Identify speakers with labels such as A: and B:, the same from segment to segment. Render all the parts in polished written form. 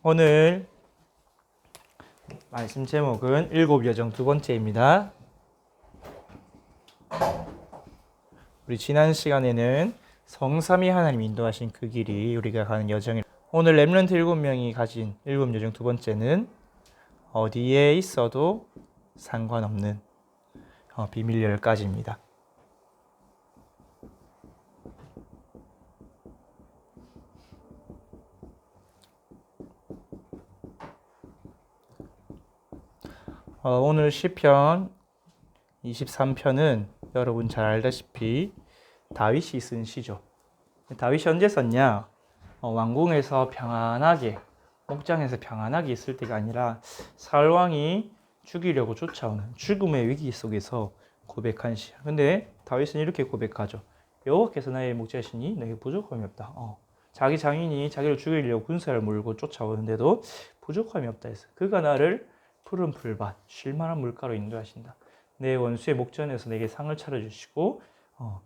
A: 오늘 말씀 제목은 일곱 여정 두 번째입니다. 우리 지난 시간에는 성삼위 하나님 인도하신 그 길이 우리가 가는 여정이, 오늘 렘넌트 7명이 가진 일곱 여정 두 번째는 어디에 있어도 상관없는 비밀 10가지입니다. 오늘 시편 23편은 여러분 잘 알다시피 다윗이 쓴 시죠. 다윗이 언제 썼냐? 왕궁에서 평안하게, 목장에서 평안하게 있을 때가 아니라 사울왕이 죽이려고 쫓아오는 죽음의 위기 속에서 고백한 시야. 근데 다윗은 이렇게 고백하죠. 여호와께서 나의 목자시니 내게 부족함이 없다. 자기 장인이 자기를 죽이려고 군사를 몰고 쫓아오는데도 부족함이 없다 해서 그가 나를 푸른 풀밭, 쉴만한 물가로 인도하신다. 내 원수의 목전에서 내게 상을 차려주시고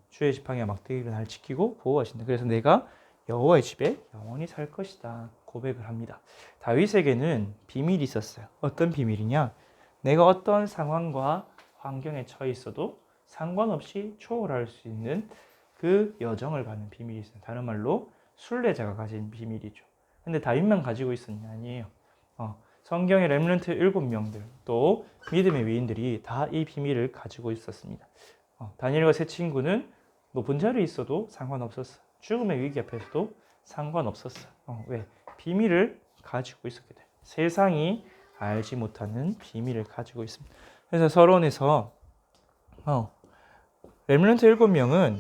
A: 주의 지팡이와 막대기로 날 지키고 보호하신다. 그래서 내가 여호와의 집에 영원히 살 것이다 고백을 합니다. 다윗에게는 비밀이 있었어요. 어떤 비밀이냐? 내가 어떤 상황과 환경에 처해 있어도 상관없이 초월할 수 있는 그 여정을 가는 비밀이 있어요. 다른 말로 순례자가 가진 비밀이죠. 근데 다윗만 가지고 있었냐? 아니에요. 성경의 렘넌트 7명들, 또 믿음의 위인들이 다 이 비밀을 가지고 있었습니다. 다니엘과 세 친구는 높은 자리에 있어도 상관없었어. 죽음의 위기 앞에서도 상관없었어. 왜? 비밀을 가지고 있었기 때문에. 세상이 알지 못하는 비밀을 가지고 있습니다. 그래서 서론에서 렘넌트 7명은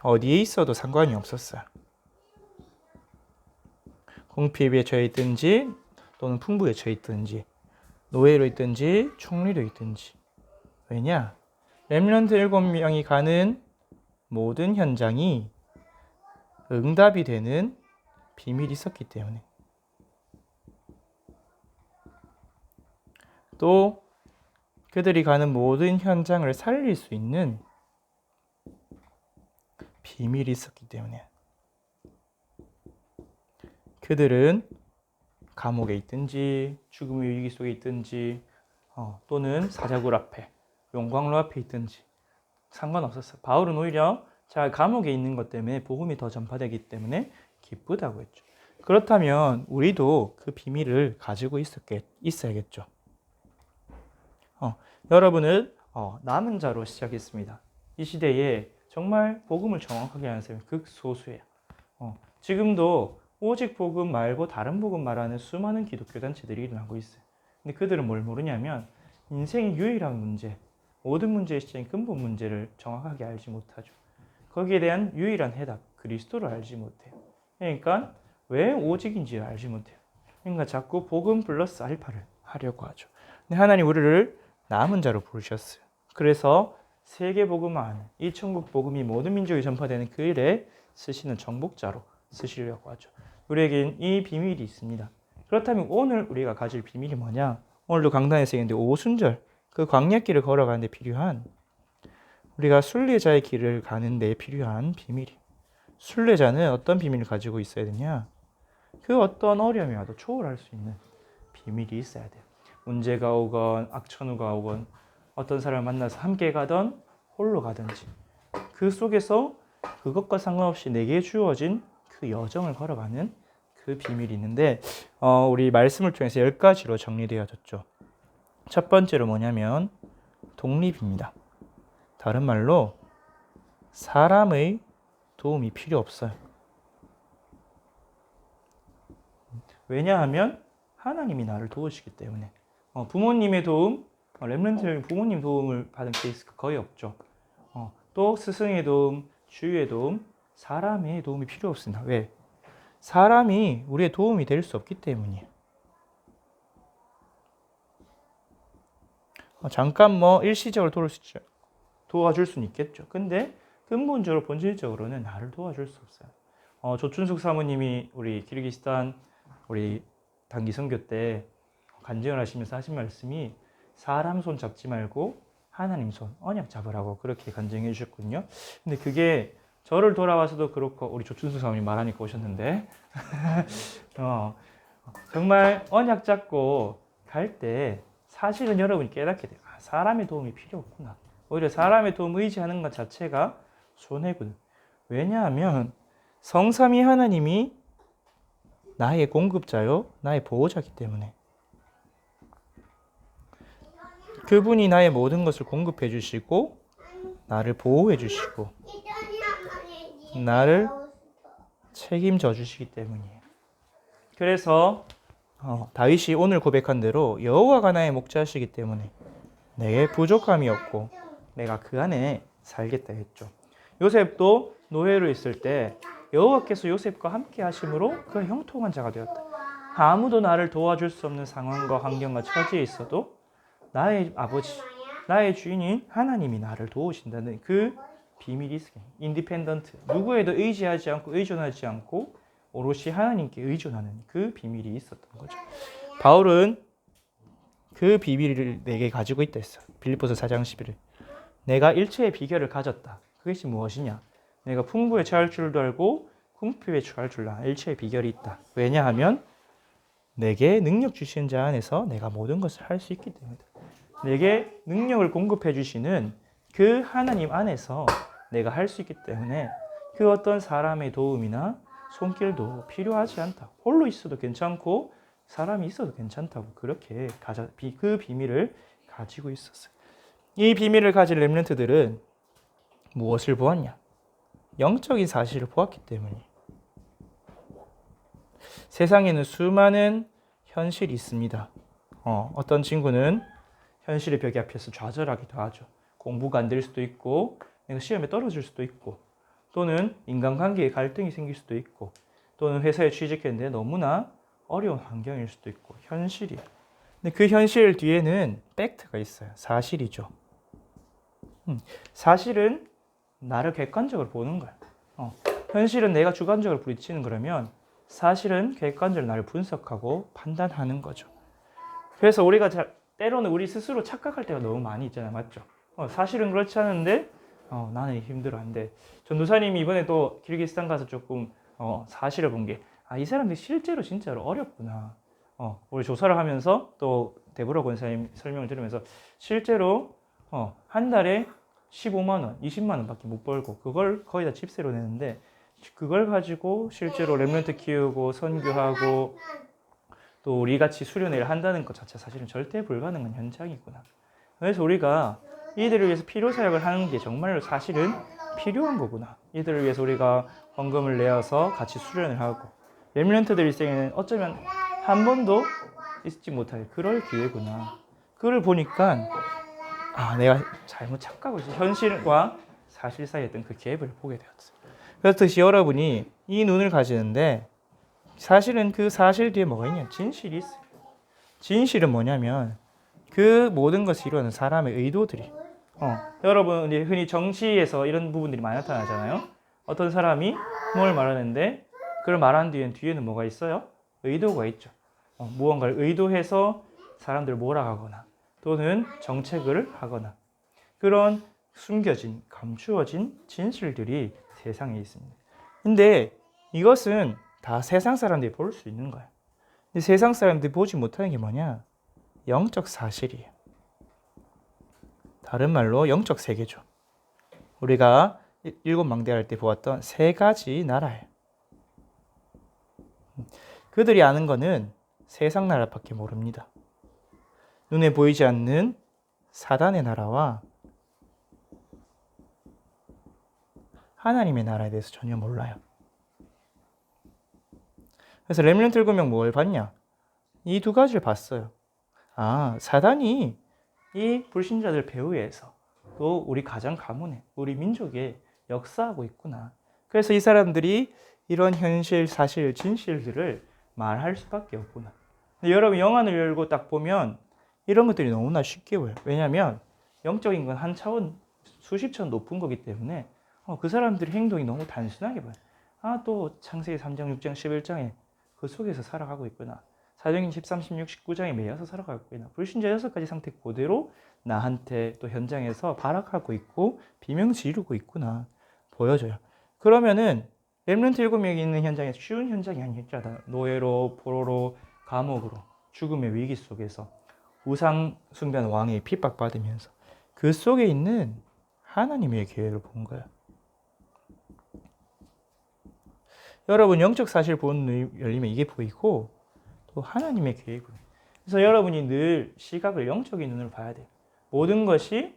A: 어디에 있어도 상관이 없었어요. 궁핍에 처해 있든지 또는 풍부에 처해 있든지 노예로 있든지 총리로 있든지. 왜냐? 렘넌트 7명이 가는 모든 현장이 응답이 되는 비밀이 있었기 때문에. 또 그들이 가는 모든 현장을 살릴 수 있는 비밀이 있었기 때문에. 그들은 감옥에 있든지 죽음의 위기 속에 있든지 또는 사자굴 앞에 용광로 앞에 있든지 상관없었어요. 바울은 오히려 자가 감옥에 있는 것 때문에 복음이 더 전파되기 때문에 기쁘다고 했죠. 그렇다면 우리도 그 비밀을 가지고 있어야겠죠. 여러분은 남은 자로 시작했습니다. 이 시대에 정말 복음을 정확하게 하는 사람이 극소수예요. 지금도 오직 복음 말고 다른 복음 말하는 수많은 기독교 단체들이 일어나고 있어요. 근데 그들은 뭘 모르냐면 인생의 유일한 문제, 모든 문제의 시작인 근본 문제를 정확하게 알지 못하죠. 거기에 대한 유일한 해답, 그리스도를 알지 못해요. 그러니까 왜 오직인지를 알지 못해요. 그러니까 자꾸 복음 플러스 알파를 하려고 하죠. 근데 하나님 우리를 남은 자로 부르셨어요. 그래서 세계 복음화하는 이 천국 복음이 모든 민족에 전파되는 그 일에 쓰시는 정복자로 쓰시려고 하죠. 우리에겐 이 비밀이 있습니다. 그렇다면 오늘 우리가 가질 비밀이 뭐냐? 오늘도 강단에서 얘기했는데 오순절, 그 광야길을 걸어가는데 필요한, 우리가 순례자의 길을 가는 데 필요한 비밀이. 순례자는 어떤 비밀을 가지고 있어야 되냐? 그 어떤 어려움이 와도 초월할 수 있는 비밀이 있어야 돼요. 문제가 오건 악천후가 오건 어떤 사람을 만나서 함께 가던 홀로 가든지 그 속에서 그것과 상관없이 내게 주어진 그 여정을 걸어가는 그 비밀이 있는데 우리 말씀을 통해서 10가지로 정리되어졌죠. 첫 번째로 뭐냐면 독립입니다. 다른 말로 사람의 도움이 필요 없어요. 왜냐하면 하나님이 나를 도우시기 때문에. 부모님의 도움, 렘넌트 부모님 도움을 받은 케이스가 거의 없죠. 또 스승의 도움, 주위의 도움, 사람의 도움이 필요 없습니다. 왜? 사람이 우리의 도움이 될 수 없기 때문이에요. 잠깐 일시적으로 도와줄 수는 있겠죠. 근데 근본적으로 본질적으로는 나를 도와줄 수 없어요. 조춘숙 사모님이 우리 키르기스탄 우리 단기 선교 때 간증을 하시면서 하신 말씀이 사람 손 잡지 말고 하나님 손, 언약 잡으라고 그렇게 간증해 주셨거든요. 근데 그게 저를 돌아와서도 그렇고 우리 조춘수 사모님 말하니까 오셨는데 정말 언약 잡고 갈 때 사실은 여러분이 깨닫게 돼요. 사람의 도움이 필요 없구나. 오히려 사람의 도움 의지하는 것 자체가 손해거든. 왜냐하면 성삼위 하나님이 나의 공급자요, 나의 보호자이기 때문에 그분이 나의 모든 것을 공급해 주시고 나를 보호해 주시고 나를 책임져 주시기 때문이에요. 그래서 다윗이 오늘 고백한 대로 여호와가 나의 목자시기 때문에 내게 부족함이 없고 내가 그 안에 살겠다 했죠. 요셉도 노예로 있을 때 여호와께서 요셉과 함께 하심으로 그가 형통한 자가 되었다. 아무도 나를 도와줄 수 없는 상황과 환경과 처지에 있어도 나의 아버지, 나의 주인인 하나님이 나를 도우신다는 그 비밀이 있어요. 인디펜던트, 누구에도 의지하지 않고 의존하지 않고 오롯이 하나님께 의존하는 그 비밀이 있었던 거죠. 바울은 그 비밀을 내게 가지고 있다 했어. 빌립보서 4장 11절. 내가 일체의 비결을 가졌다. 그것이 무엇이냐? 내가 풍부에 처할 줄도 알고 궁핍에 처할 줄도 알아. 일체의 비결이 있다. 왜냐하면 내게 능력 주신 자 안에서 내가 모든 것을 할 수 있기 때문이다. 내게 능력을 공급해 주시는 그 하나님 안에서 내가 할 수 있기 때문에 그 어떤 사람의 도움이나 손길도 필요하지 않다. 홀로 있어도 괜찮고 사람이 있어도 괜찮다고 그렇게 그 비밀을 가지고 있었어요. 이 비밀을 가진 렘넌트들은 무엇을 보았냐? 영적인 사실을 보았기 때문이에요. 세상에는 수많은 현실이 있습니다. 어떤 친구는 현실의 벽에 앞에서 좌절하기도 하죠. 공부가 안 될 수도 있고 내가 시험에 떨어질 수도 있고 또는 인간관계에 갈등이 생길 수도 있고 또는 회사에 취직했는데 너무나 어려운 환경일 수도 있고 현실이에요. 근데 그 현실 뒤에는 팩트가 있어요. 사실이죠. 사실은 나를 객관적으로 보는 거야. 현실은 내가 주관적으로 부딪히는 거라면 사실은 객관적으로 나를 분석하고 판단하는 거죠. 그래서 우리가 때로는 우리 스스로 착각할 때가 너무 많이 있잖아요. 맞죠? 사실은 그렇지 않은데 나는 힘들어한데 전도사님이 이번에 또 키르기스탄 가서 조금 사실을 본 게 이 사람들이 실제로 진짜로 어렵구나. 우리 조사를 하면서 또 데보라 권사님 설명을 들으면서 실제로 한 달에 15만 원, 20만 원밖에 못 벌고 그걸 거의 다 집세로 내는데 그걸 가지고 실제로 렘넌트 키우고 선교하고 또 우리같이 수련회를 한다는 것 자체 사실은 절대 불가능한 현장이구나. 그래서 우리가 이들을 위해서 필요사역을 하는 게 정말로 사실은 필요한 거구나. 이들을 위해서 우리가 헌금을 내어서 같이 수련을 하고 렘넌트들 일생에는 어쩌면 한 번도 있지 못할 그럴 기회구나. 그걸 보니까 내가 잘못 착각을 했어. 현실과 사실 사이에 있던 그 갭을 보게 되었어요. 그렇듯이 여러분이 이 눈을 가지는데 사실은 그 사실 뒤에 뭐가 있냐? 진실이 있어요. 진실은 뭐냐면 그 모든 것을 이루는 사람의 의도들이 여러분 흔히 정치에서 이런 부분들이 많이 나타나잖아요. 어떤 사람이 뭘 말하는데 그걸 말한 뒤에는 뭐가 있어요? 의도가 있죠. 무언가를 의도해서 사람들을 몰아가거나 또는 정책을 하거나 그런 숨겨진, 감추어진 진실들이 세상에 있습니다. 근데 이것은 다 세상 사람들이 볼 수 있는 거야. 근데 세상 사람들이 보지 못하는 게 뭐냐? 영적 사실이에요. 다른 말로 영적 세계죠. 우리가 일곱 망대할 때 보았던 세 가지 나라예요. 그들이 아는 거는 세상 나라밖에 모릅니다. 눈에 보이지 않는 사단의 나라와 하나님의 나라에 대해서 전혀 몰라요. 그래서 렘넌트 7명 뭘 봤냐? 이 두 가지를 봤어요. 사단이 이 불신자들 배후에서 또 우리 가정 가문에 우리 민족에 역사하고 있구나. 그래서 이 사람들이 이런 현실, 사실, 진실들을 말할 수밖에 없구나. 근데 여러분 영안을 열고 딱 보면 이런 것들이 너무나 쉽게 보여요. 왜냐하면 영적인 건 한 차원, 수십 차원 높은 거기 때문에 그 사람들의 행동이 너무 단순하게 보여요. 또 창세기 3장, 6장, 11장에 그 속에서 살아가고 있구나. 사도행전 13, 16, 19장에 매여서 살아가고 있구나. 불신자 6가지 상태 그대로 나한테 또 현장에서 발악하고 있고 비명지르고 있구나. 보여져요. 그러면은 렘넌트 7명이 있는 현장에 쉬운 현장이 아니었잖아. 노예로, 포로로, 감옥으로, 죽음의 위기 속에서 우상 숭배한 왕에 핍박받으면서 그 속에 있는 하나님의 계획을 본 거야. 여러분 영적 사실 보는 눈이 열리면 이게 보이고 또 하나님의 계획을. 그래서 여러분이 늘 시각을 영적인 눈으로 봐야 돼요. 모든 것이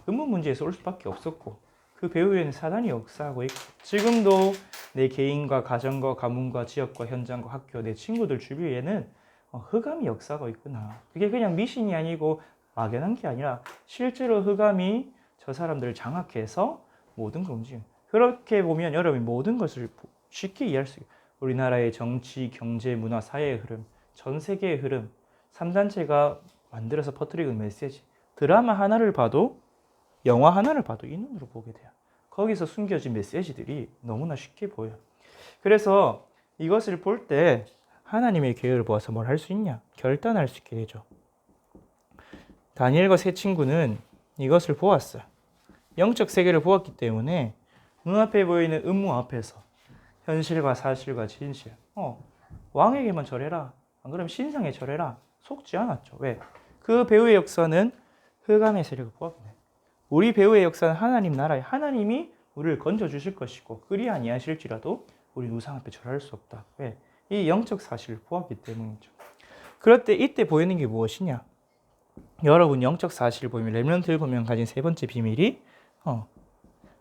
A: 근본 문제에서 올 수밖에 없었고 그 배후에는 사단이 역사하고 있고 지금도 내 개인과 가정과 가문과 지역과 현장과 학교 내 친구들 주위에는 흑암이 역사하고 있구나. 그게 그냥 미신이 아니고 막연한 게 아니라 실제로 흑암이 저 사람들을 장악해서 모든 걸 움직여요. 그렇게 보면 여러분이 모든 것을 쉽게 이해할 수 있어요. 우리나라의 정치, 경제, 문화, 사회의 흐름, 전 세계의 흐름, 3단체가 만들어서 퍼뜨리는 메시지, 드라마 하나를 봐도 영화 하나를 봐도 이 눈으로 보게 돼요. 거기서 숨겨진 메시지들이 너무나 쉽게 보여요. 그래서 이것을 볼 때 하나님의 계획을 보아서 뭘 할 수 있냐? 결단할 수 있게 되죠. 다니엘과 세 친구는 이것을 보았어요. 영적 세계를 보았기 때문에 눈앞에 보이는 음모 앞에서 현실과 사실과 진실, 왕에게만 절해라. 안 그러면 신상에 절해라. 속지 않았죠. 왜? 그 배후의 역사는 흑암의 세력을 보았기 때문에. 우리 배후의 역사는 하나님 나라에 하나님이 우리를 건져주실 것이고 그리 아니하실지라도 우리 우상 앞에 절할 수 없다. 왜? 이 영적 사실을 보았기 때문이죠. 그럴 때 이때 보이는 게 무엇이냐? 여러분 영적 사실을 보면 렘넌트를 보면 가진 세 번째 비밀이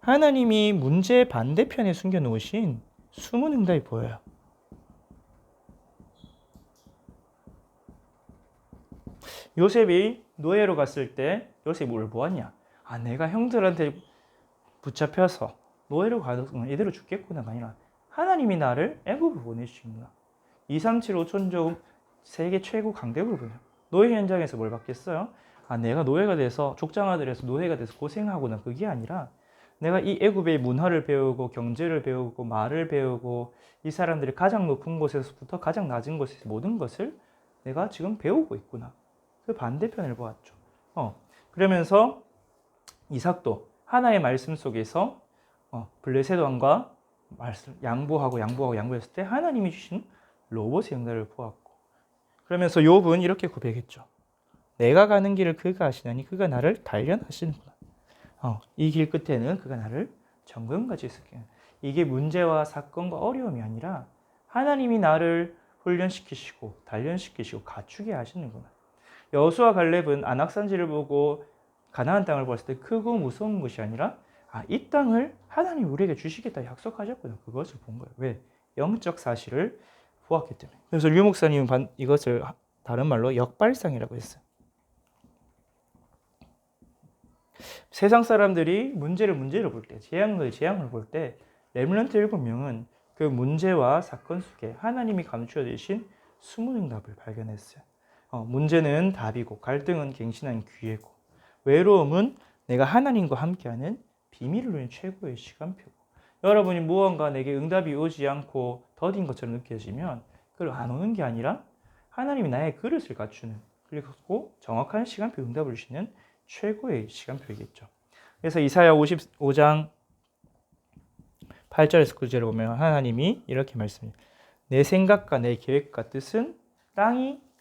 A: 하나님이 문제의 반대편에 숨겨놓으신 숨은 응답이 보여요. 요셉이 노예로 갔을 때 요셉이 뭘 보았냐? 내가 형들한테 붙잡혀서 노예로 가서 이대로 죽겠구나가 아니라 하나님이 나를 애굽으로 보내주시는구나. 237 5천족 세계 최고 강대국을 보내요. 노예 현장에서 뭘 받겠어요? 내가 노예가 돼서 족장아들에서 노예가 돼서 고생하구나. 그게 아니라 내가 이 애굽의 문화를 배우고 경제를 배우고 말을 배우고 이 사람들이 가장 높은 곳에서부터 가장 낮은 곳에서 모든 것을 내가 지금 배우고 있구나. 그 반대편을 보았죠. 그러면서 이삭도 하나의 말씀 속에서 블레셋 왕과 양보했을 때 하나님이 주신 로봇의 응답을 보았고 그러면서 욥은 이렇게 고백했죠. 내가 가는 길을 그가 아시나니 그가 나를 단련하시는구나. 이 길 끝에는 그가 나를 정금같이 있을게. 이게 문제와 사건과 어려움이 아니라 하나님이 나를 훈련시키시고 단련시키시고 갖추게 하시는구나. 여호수아 갈렙은 안악산지를 보고 가나안 땅을 봤을 때 크고 무서운 것이 아니라 이 땅을 하나님이 우리에게 주시겠다 약속하셨거든요. 그것을 본 거예요. 왜? 영적 사실을 보았기 때문에. 그래서 류 목사님은 이것을 다른 말로 역발상이라고 했어요. 세상 사람들이 문제를 볼 때, 재앙을 볼 때 렘넌트 7명은 그 문제와 사건 속에 하나님이 감추어 주신 숨은 응답을 발견했어요. 문제는 답이고 갈등은 갱신한 기회고 외로움은 내가 하나님과 함께하는 비밀을 누리는 최고의 시간표고 여러분이 무언가 내게 응답이 오지 않고 더딘 것처럼 느껴지면 그걸 안 오는 게 아니라 하나님이 나의 그릇을 갖추는 그리고 정확한 시간표 응답을 주시는 최고의 시간표이겠죠. 그래서 이사야 55장 8절에서 9절을 보면 하나님이 이렇게 말씀해요. 내 생각과 내 계획과 뜻은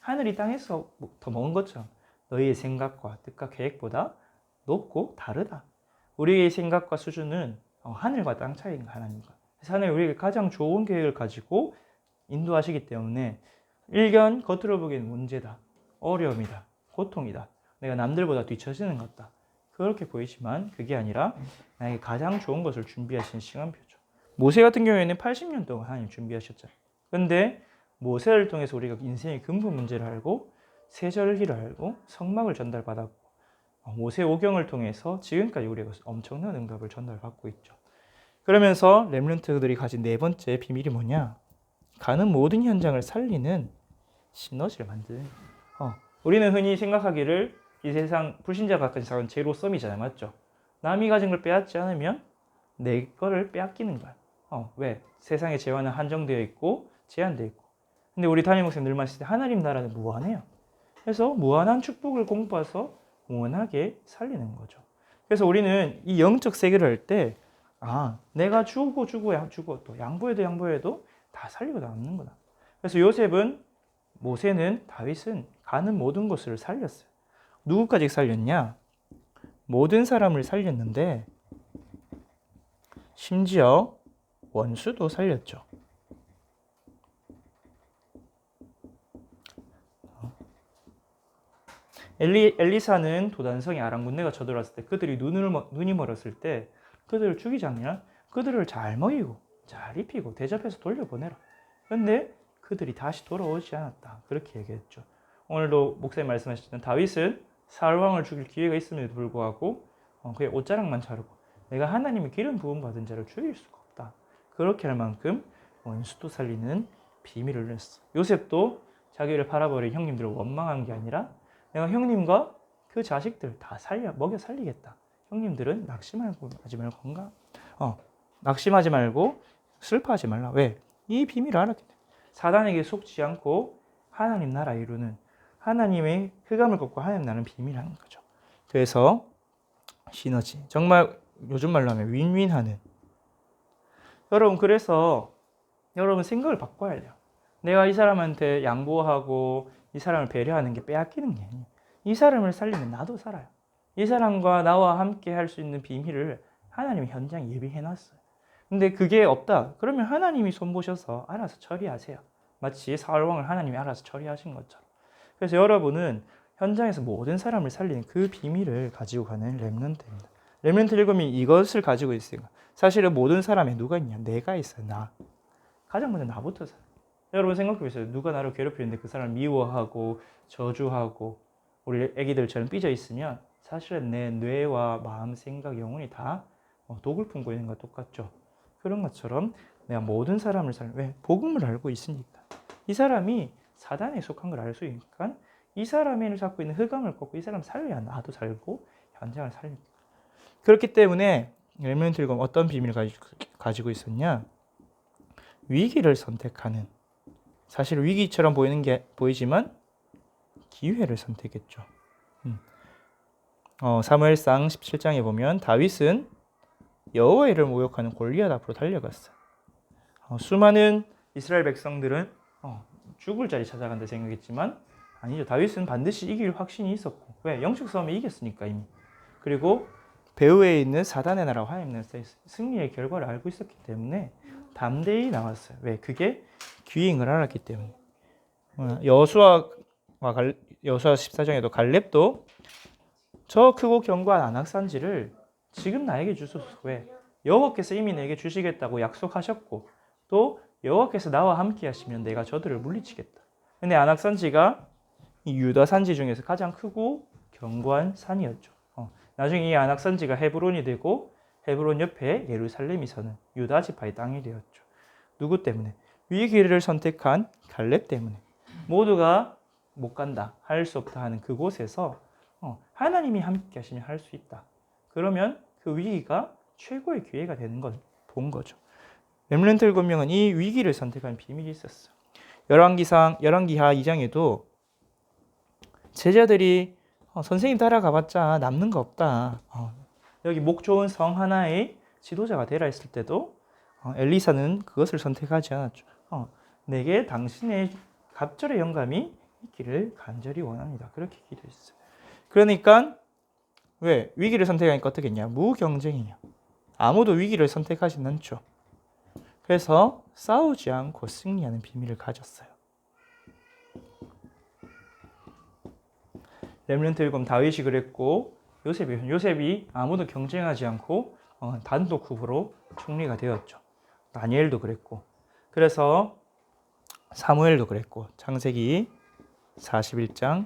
A: 하늘이 땅에서 더 먼 것처럼 너희의 생각과 뜻과 계획보다 높고 다르다. 우리의 생각과 수준은 하늘과 땅 차이인 하나님과. 그래서 하나님 우리에게 가장 좋은 계획을 가지고 인도하시기 때문에 일견 겉으로 보기에는 문제다, 어려움이다, 고통이다, 내가 남들보다 뒤처지는 것 같다. 그렇게 보이지만 그게 아니라 나에게 가장 좋은 것을 준비하신 시간표죠. 모세 같은 경우에는 80년 동안 하나님 준비하셨잖아요. 근데 모세를 통해서 우리가 인생의 근본 문제를 알고 세절기를 알고 성막을 전달받았고 모세 오경을 통해서 지금까지 우리가 엄청난 응답을 전달받고 있죠. 그러면서 렘넌트들이 가진 네 번째 비밀이 뭐냐? 가는 모든 현장을 살리는 시너지를 만드는. 우리는 흔히 생각하기를 이 세상 불신자가 가진 사건 제로섬이잖아요, 맞죠? 남이 가진 걸 빼앗지 않으면 내 거를 빼앗기는 거야. 왜? 세상의 재화는 한정되어 있고 제한되어 있고. 근데 우리 담임 목사님 늘 말씀하실 때 하나님 나라는 무한해요. 그래서 무한한 축복을 공부해서 무한하게 살리는 거죠. 그래서 우리는 이 영적 세계를 할 때 내가 주고 또 양보해도 다 살리고 남는 거다. 그래서 요셉은 모세는 다윗은 가는 모든 것을 살렸어요. 누구까지 살렸냐? 모든 사람을 살렸는데 심지어 원수도 살렸죠. 엘리사는 도단성에 아랑군대가 쳐들어왔을 때 그들이 눈이 멀었을 때 그들을 죽이지 않냐? 그들을 잘 먹이고 잘 입히고 대접해서 돌려보내라. 그런데 그들이 다시 돌아오지 않았다. 그렇게 얘기했죠. 오늘도 목사님 말씀하셨던 다윗은 사울 왕을 죽일 기회가 있음에도 불구하고 그의 옷자락만 자르고 내가 하나님의 기름 부음 받은 자를 죽일 수가 없다. 그렇게 할 만큼 원수도 살리는 비밀을 냈어. 요셉도 자기를 팔아버린 형님들을 원망한 게 아니라 내가 형님과 그 자식들 다 먹여 살리겠다. 형님들은 낙심하지 말고 슬퍼하지 말라. 왜? 이 비밀을 알았기 때문에. 사단에게 속지 않고 하나님 나라 이루는 하나님의 흑암을 걷고 하나님 나라는 비밀하는 거죠. 그래서 시너지. 정말 요즘 말로 하면 윈윈하는. 여러분 그래서 여러분 생각을 바꿔야 돼요. 내가 이 사람한테 양보하고 이 사람을 배려하는 게 빼앗기는 게 아니에요. 이 사람을 살리면 나도 살아요. 이 사람과 나와 함께 할 수 있는 비밀을 하나님이 현장에 예비해놨어요. 근데 그게 없다. 그러면 하나님이 손보셔서 알아서 처리하세요. 마치 사울왕을 하나님이 알아서 처리하신 것처럼. 그래서 여러분은 현장에서 모든 사람을 살리는 그 비밀을 가지고 가는 렘넌트입니다. 렘넌트 일곱이 이것을 가지고 있으니까 사실은 모든 사람에 누가 있냐? 내가 있어요. 나. 가장 먼저 나부터 살아요. 여러분 생각해보세요. 누가 나를 괴롭히는데 그 사람을 미워하고 저주하고 우리 애기들처럼 삐져 있으면 사실은 내 뇌와 마음, 생각, 영혼이 다 독을 품고 있는 것과 똑같죠. 그런 것처럼 내가 모든 사람을 왜? 복음을 알고 있으니까. 이 사람이 사단에 속한 걸 알 수 있으니까 이 사람을 갖고 있는 흑암을 꺾고 이 사람 살려야 나도 살고 현장을 살립니다. 그렇기 때문에 렘넌트 일곱 어떤 비밀을 가지고 있었냐? 위기를 선택하는, 사실 위기처럼 보이지만 기회를 선택했죠. 사무엘상 17장에 보면 다윗은 여호와의 이름을 모욕하는 골리앗 앞으로 달려갔어요. 수많은 이스라엘 백성들은 죽을 자리 찾아간다 생각했지만 아니죠. 다윗은 반드시 이길 확신이 있었고, 왜? 영적 싸움에 이겼으니까 이미. 그리고 배후에 있는 사단의 나라와 하나님의 나라의 승리의 결과를 알고 있었기 때문에 담대히 나왔어요. 왜? 그게 귀잉을 알았기 때문에. 여호수아 14장에도 갈렙도 저 크고 견고한 안악산지를 지금 나에게 주소서. 왜? 여호와께서 이미 내게 주시겠다고 약속하셨고 또 여호와께서 나와 함께 하시면 내가 저들을 물리치겠다. 근데 안악산지가 이 유다 산지 중에서 가장 크고 견고한 산이었죠. 나중에 이 안악산지가 헤브론이 되고 헤브론 옆에 예루살렘이 서는 유다 지파의 땅이 되었죠. 누구 때문에? 위기를 선택한 갈렙 때문에. 모두가 못 간다, 할 수 없다 하는 그곳에서 하나님이 함께 하시면 할 수 있다. 그러면 그 위기가 최고의 기회가 되는 걸 본 거죠. 렘넌트 7명은 이 위기를 선택한 비밀이 있었어요. 열왕기하 2장에도 제자들이 선생님 따라가봤자 남는 거 없다. 여기 목 좋은 성 하나의 지도자가 되라 했을 때도 엘리사는 그것을 선택하지 않았죠. 내게 당신의 갑절의 영감이 있기를 간절히 원합니다. 그렇게 기도했어요. 그러니까 왜? 위기를 선택하니까 어떻게 했냐? 무경쟁이냐. 아무도 위기를 선택하진 않죠. 그래서 싸우지 않고 승리하는 비밀을 가졌어요. 렘넌트 7 다윗이 그랬고 요셉이 아무도 경쟁하지 않고 단독 후보로 총리가 되었죠. 다니엘도 그랬고, 그래서 사무엘도 그랬고, 창세기 41장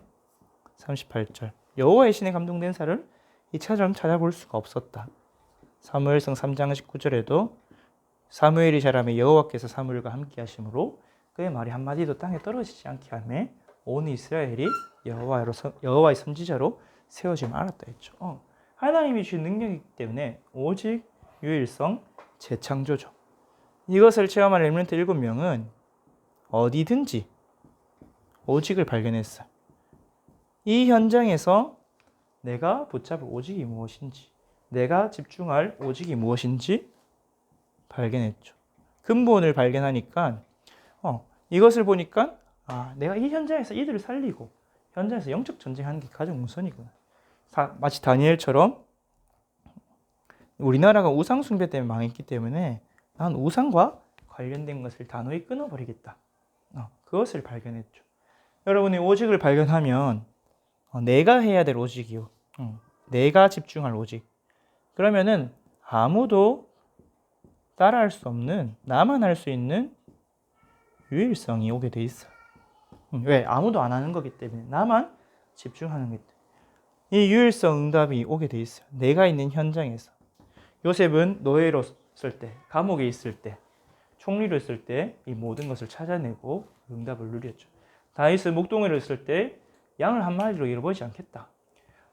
A: 38절 여호와의 신에 감동된 사를 이처럼 찾아볼 수가 없었다. 사무엘상 3장 19절에도 사무엘이 자라매 여호와께서 사무엘과 함께 하심으로 그의 말이 한마디도 땅에 떨어지지 않게 하며 온 이스라엘이 여호와의 선지자로 세워짐을 알았다 했죠. 하나님이 주신 능력이기 때문에 오직 유일성 재창조죠. 이것을 체험한 렘넌트 7명은 어디든지 오직을 발견했어요. 이 현장에서 내가 붙잡을 오직이 무엇인지, 내가 집중할 오직이 무엇인지 발견했죠. 근본을 발견하니까 이것을 보니까 내가 이 현장에서 이들을 살리고 현장에서 영적 전쟁하는 게 가장 우선이구나. 마치 다니엘처럼 우리나라가 우상 숭배 때문에 망했기 때문에 난 우상과 관련된 것을 단호히 끊어버리겠다. 그것을 발견했죠. 여러분이 오직을 발견하면 내가 해야 될 오직이요. 내가 집중할 오직. 그러면은 아무도 따라할 수 없는 나만 할 수 있는 유일성이 오게 돼 있어요. 왜? 아무도 안 하는 거기 때문에 나만 집중하는 거기 때문에 이 유일성 응답이 오게 돼 있어요. 내가 있는 현장에서. 요셉은 노예로 있을 때, 감옥에 있을 때, 총리로 있을 때 이 모든 것을 찾아내고 응답을 누렸죠. 다윗은 목동회로 있을 때 양을 한 마리로 잃어버리지 않겠다.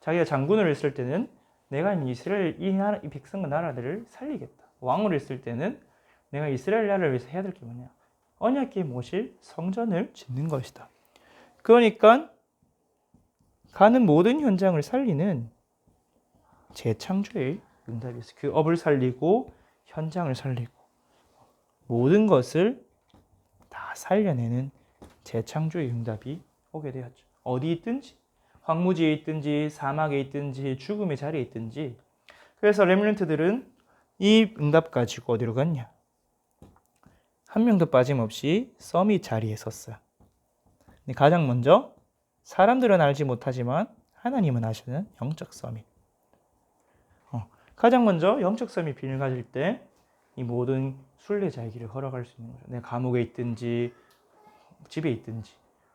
A: 자기가 장군으로 있을 때는 내가 이스라엘 이 백성과 나라들을 살리겠다. 왕으로 있을 때는 내가 이스라엘 나라를 위해서 해야 될 게 뭐냐? 언약궤 모실 성전을 짓는 것이다. 그러니까 가는 모든 현장을 살리는 재창조의 응답이 있어요. 그 업을 살리고 현장을 살리고 모든 것을 다 살려내는 재창조의 응답이 오게 되었죠. 어디 있든지 황무지에 있든지 사막에 있든지 죽음의 자리에 있든지. 그래서 렘넌트들은 이 응답 가지고 어디로 갔냐? 한 명도 빠짐없이 서밋 자리에 섰어요. 가장 먼저 사람들은 알지 못하지만 하나님은 아시는 영적 서밋. 가장 먼저 영적 서밋 비밀을 가질 때 이 모든 순례자의 길을 걸어갈 수 있는 거죠. 내가 감옥에 있든지 집에 있든지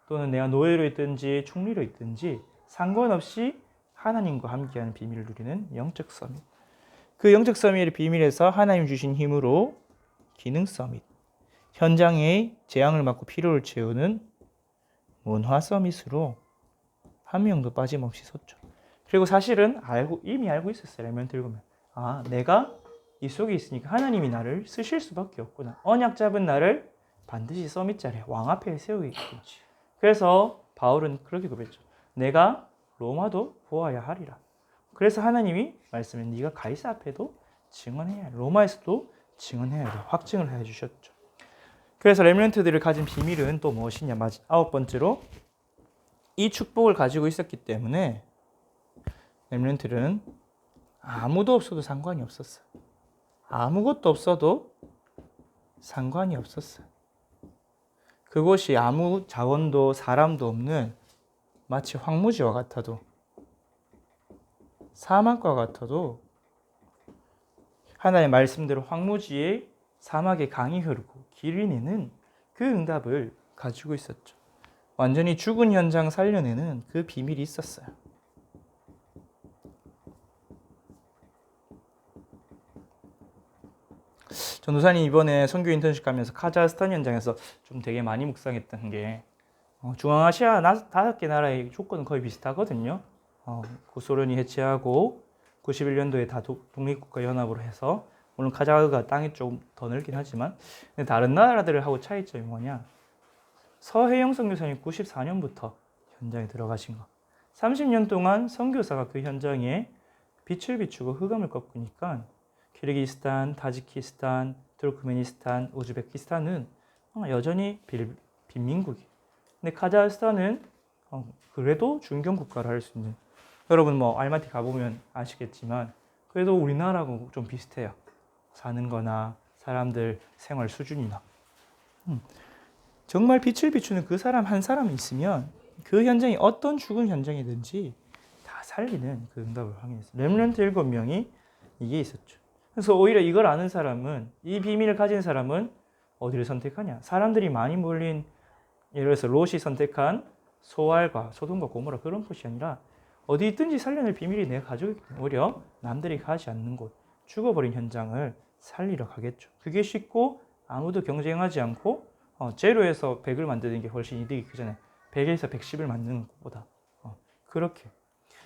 A: 또는 내가 노예로 있든지 총리로 있든지 상관없이 하나님과 함께하는 비밀을 누리는 영적 서밋. 그 영적 서밋의 비밀에서 하나님 주신 힘으로 기능 서밋. 현장의 재앙을 막고 필요를 채우는 문화 서밋으로 한 명도 빠짐없이 섰죠. 그리고 사실은 이미 알고 있었어요. 렘넌트 읽으면. 내가 이 속에 있으니까 하나님이 나를 쓰실 수밖에 없구나. 언약 잡은 나를 반드시 서밋 자리에 왕 앞에 세우겠지. 그래서 바울은 그렇게 고백했죠. 내가 로마도 보아야 하리라. 그래서 하나님이 말씀해 네가 가이사 앞에도 증언해야 해. 로마에서도 증언해야 돼. 확증을 해주셨죠. 그래서 렘넌트들을 가진 비밀은 또 무엇이냐? 아홉 번째로 이 축복을 가지고 있었기 때문에 렘넌트들은 아무도 없어도 상관이 없었어요. 아무것도 없어도 상관이 없었어요. 그곳이 아무 자원도 사람도 없는 마치 황무지와 같아도 사막과 같아도 하나님의 말씀대로 황무지에 사막에 강이 흐르고 길이 내는 그 응답을 가지고 있었죠. 완전히 죽은 현장 살려내는 그 비밀이 있었어요. 전도사님 이번에 선교 인턴십 가면서 카자흐스탄 현장에서 좀 되게 많이 묵상했던 게 중앙아시아 5개 나라의 조건은 거의 비슷하거든요. 구소련이 해체하고 91년도에 다 독립국가 연합으로 해서 물론 카자흐가 땅이 좀 더 넓긴 하지만 근데 다른 나라들하고 차이점이 뭐냐? 서혜영 선교사님 94년부터 현장에 들어가신 거. 30년 동안 선교사가 그 현장에 빛을 비추고 흑암을 꺾으니까 키르기스탄, 타지키스탄, 투르크메니스탄, 우즈베키스탄은 여전히 빈민국이에요. 근데 카자흐스탄은 그래도 중견 국가를 할 수 있는. 여러분 알마티 가보면 아시겠지만 그래도 우리나라하고 좀 비슷해요. 사는 거나 사람들 생활 수준이나. 정말 빛을 비추는 그 사람 한 사람이 있으면 그 현장이 어떤 죽은 현장이든지 다 살리는 그 응답을 확인했어요. 렘넌트 7명이 이게 있었죠. 그래서 오히려 이걸 아는 사람은 이 비밀을 가진 사람은 어디를 선택하냐? 사람들이 많이 몰린 예를 들어서 롯이 선택한 소알과 소돔과 고모라 그런 곳이 아니라 어디 있든지 살려낼 비밀이 내가 가지고 있기 때문에 오히려 남들이 가지 않는 곳, 죽어버린 현장을 살리러 가겠죠. 그게 쉽고 아무도 경쟁하지 않고 제로에서 100을 만드는 게 훨씬 이득이 크잖아요. 100에서 110을 만드는 것보다. 그렇게.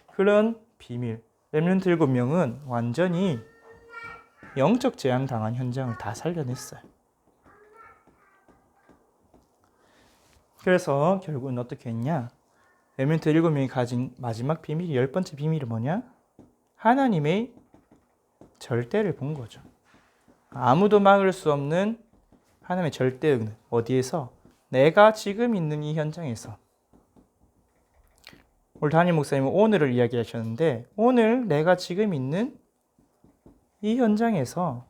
A: 그런 비밀. 렘넌트 7명은 완전히 영적 재앙 당한 현장을 다 살려냈어요. 그래서 결국은 어떻게 했냐? 렘넌트 7명이 가진 마지막 비밀이 10번째 비밀이 뭐냐? 하나님의 절대를 본 거죠. 아무도 막을 수 없는 하나님의 절대 응답. 어디에서? 내가 지금 있는 이 현장에서. 오늘 담임 목사님은 오늘을 이야기하셨는데 오늘 내가 지금 있는 이 현장에서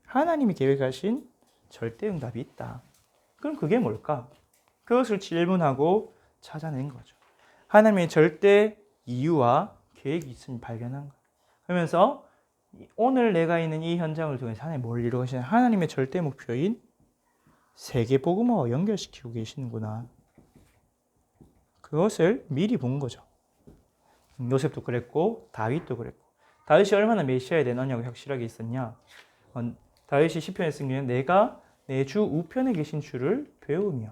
A: 하나님이 계획하신 절대 응답이 있다. 그럼 그게 뭘까? 그것을 질문하고 찾아낸 거죠. 하나님의 절대 이유와 계획이 있음을 발견한 거예요. 그러면서 오늘 내가 있는 이 현장을 통해서 하나님이 뭘 이루시냐? 하나님의 절대 목표인 세계 복음화와 연결시키고 계시는구나. 그것을 미리 본 거죠. 요셉도 그랬고 다윗도 그랬고. 다윗이 얼마나 메시아에 대한 언약이 확실하게 있었냐? 다윗이 시편에 쓴 게 내가 내 주 우편에 계신 주를 배우며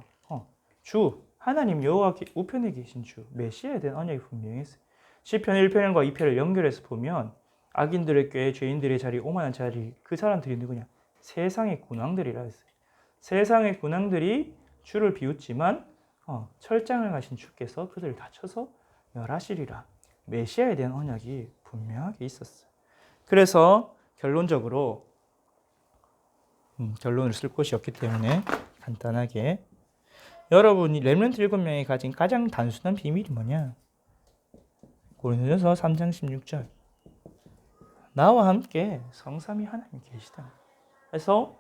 A: 주 하나님 여호와 우편에 계신 주 메시아에 대한 언약이 분명했어요. 시편 1편과 2편을 연결해서 보면 악인들의 꾀, 죄인들의 자리, 오만한 자리 그 사람들이 누구냐? 세상의 군왕들이라 했어요. 세상의 군왕들이 주를 비웃지만 철장을 가신 주께서 그들을 다쳐서 멸하시리라. 메시아에 대한 언약이 분명하게 있었어요. 그래서 결론적으로 결론을 쓸 곳이 없기 때문에 간단하게 여러분이 렘넌트 7명이 가진 가장 단순한 비밀이 뭐냐? 고린도전서 3장 16절 나와 함께 성삼위 하나님 계시다. 그래서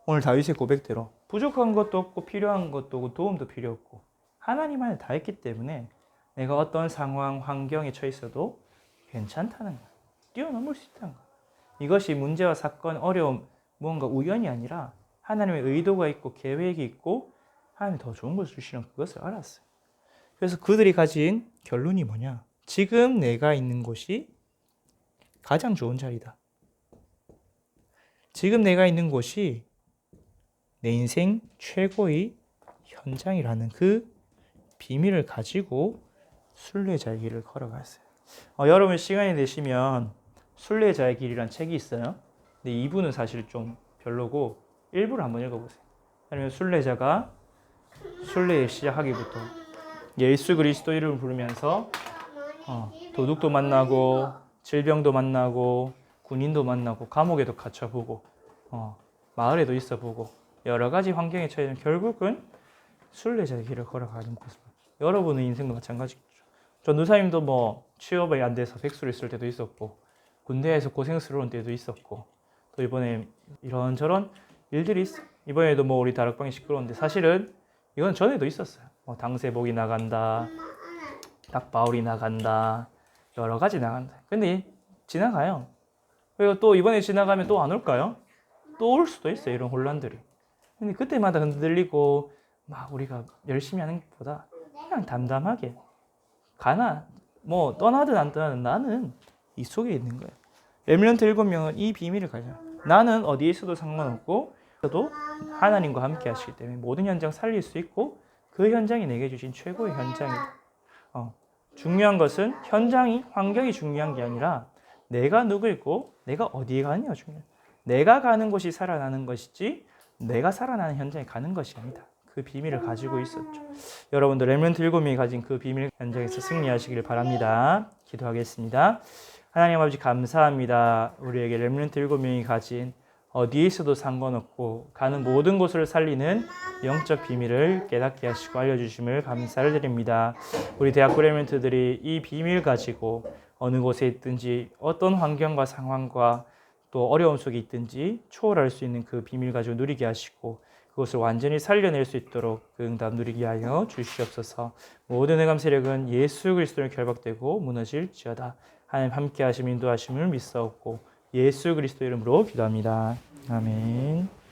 A: 오늘 다윗의 고백대로 부족한 것도 없고 필요한 것도 없고 도움도 필요 없고 하나님 안에 다 있기 때문에 내가 어떤 상황, 환경에 처해 있어도 괜찮다는 거야. 뛰어넘을 수 있다는 거야. 이것이 문제와 사건, 어려움, 무언가 우연이 아니라 하나님의 의도가 있고 계획이 있고 하나님이 더 좋은 것을 주시는 그것을 알았어요. 그래서 그들이 가진 결론이 뭐냐? 지금 내가 있는 곳이 가장 좋은 자리다. 지금 내가 있는 곳이 내 인생 최고의 현장이라는 그 비밀을 가지고 순례자의 길을 걸어갔어요. 여러분 시간이 되시면 순례자의 길이란 책이 있어요. 근데 2부는 사실 좀 별로고 1부를 한번 읽어보세요. 아니면 순례자가 순례를 시작하기부터 예수 그리스도 이름을 부르면서 도둑도 만나고 질병도 만나고 군인도 만나고 감옥에도 갇혀보고 마을에도 있어보고 여러 가지 환경에 처해 있는 결국은 순례자의 길을 걸어가는 모습. 여러분의 인생도 마찬가지겠죠. 전도사님도 뭐 취업이 안 돼서 백수를 쓸 때도 있었고 군대에서 고생스러운 때도 있었고 또 이번에 이런저런 일들이 있어. 이번에도 뭐 우리 다락방이 시끄러운데 사실은 이건 전에도 있었어요. 뭐 당세복이 나간다, 닭바울이 나간다, 여러 가지 나간다. 근데 지나가요. 그리고 또 이번에 지나가면 또 안 올까요? 또 올 수도 있어요. 이런 혼란들이. 근데 그때마다 흔들리고 막 우리가 열심히 하는 것보다 그냥 담담하게 뭐 떠나든 안 떠나든 나는 이 속에 있는 거예요. 렘넌트 7명은 이 비밀을 가져요. 나는 어디에 있어도 상관없고 저도 하나님과 함께 하시기 때문에 모든 현장 살릴 수 있고 그 현장이 내게 주신 최고의 현장이다. 중요한 것은 환경이 중요한 게 아니라 내가 누구이고 내가 어디에 가느냐가 중요해요. 내가 가는 곳이 살아나는 것이지 내가 살아나는 현장에 가는 것이 아니다. 그 비밀을 가지고 있었죠. 여러분도 렘넌트 7명이 가진 그 비밀 현장에서 승리하시길 바랍니다. 기도하겠습니다. 하나님 아버지 감사합니다. 우리에게 렘넌트 7명이 가진 어디에 있어도 상관없고 가는 모든 곳을 살리는 영적 비밀을 깨닫게 하시고 알려주심을 감사를 드립니다. 우리 대학교 렘넌트들이 이 비밀 가지고 어느 곳에 있든지 어떤 환경과 상황과 또 어려움 속에 있든지 초월할 수 있는 그 비밀 가지고 누리게 하시고 그것을 완전히 살려낼 수 있도록 그 응답 누리게 하여 주시옵소서. 모든 해감 세력은 예수 그리스도로 결박되고 무너질지어다. 하나님 함께 하심 인도하심을 믿사옵고 예수 그리스도 이름으로 기도합니다. 아멘.